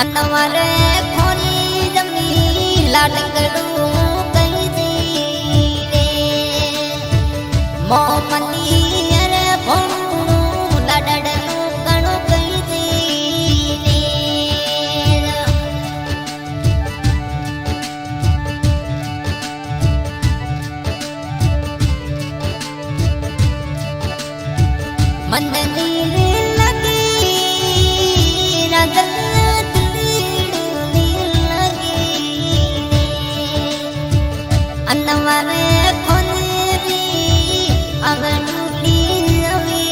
अनवरे खोनी जमी लाडकड़ू कहीं दी रे मोमनी अरे भोनू लाडड़ू कणो कहीं दी रे मंदिर लगी नजर अनवरे खोनी अगनुटी रवी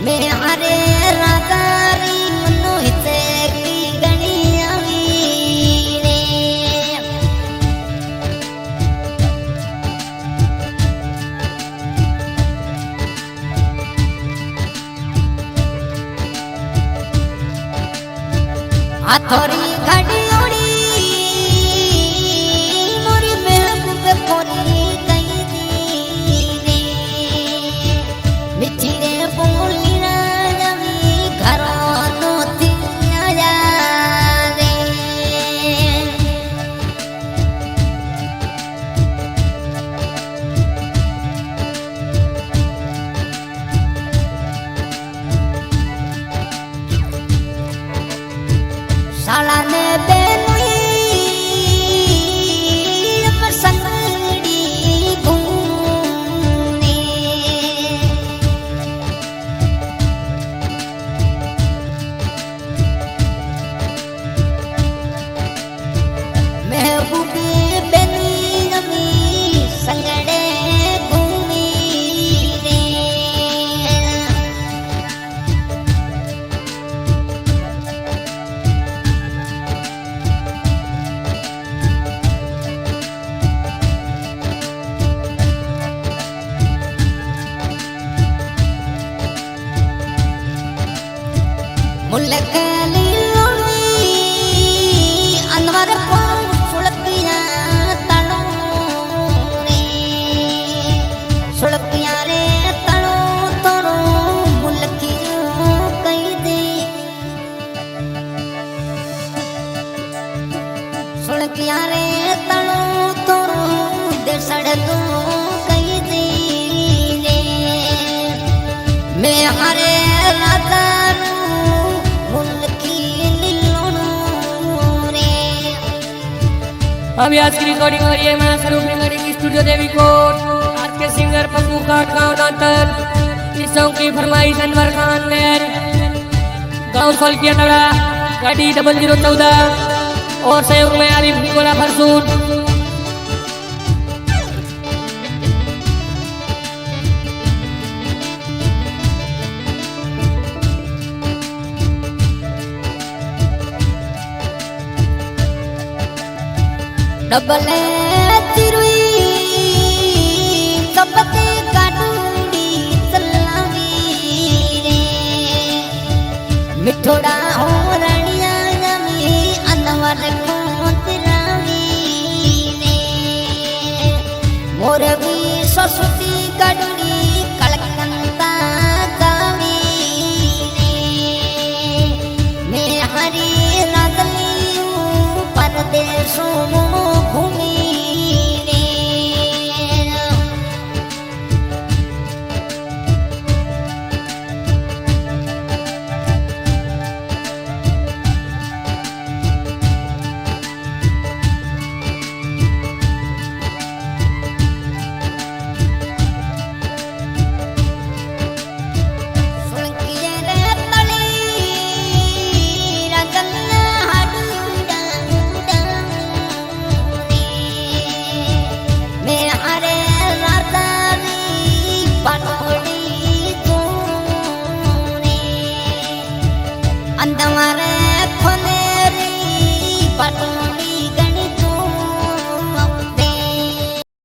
मैं हरे रागारी मनोहित की गणी अवी हाथोरी घड़ी साला ने बेनुई संगड़ी घूमने महबूबी बेनी नमी संगड़े घूमी रे मुल्क लीलोनी अनवर को सुलपिया तलो रे सुलपिया रे तलो तोरो मुल्की कई दे सुलपिया रे तलो तोरो दे सड़को कई दे रे मैं हरे राता अभी आज की रिकॉर्डिंग हो रही है मैं स्वरूप रिकॉर्डिंग स्टूडियो देवी कोट आज के सिंगर पप्पू काट गाँव नातर इस सॉन्ग की फरमाइश अनवर खान मेर गाँव सोलकिया तड़ा गाड़ी 0014 और सहयोग में आरिफ निकोला फरसून डबले तिरुई कपते काटूंगी चलावी रे मिठोड़ा हो रनिया जमी अनवर को तिरावी रे मोर भी ससुती काटूंगी कलकंता गावी रे मैं हरी रागली परदेशों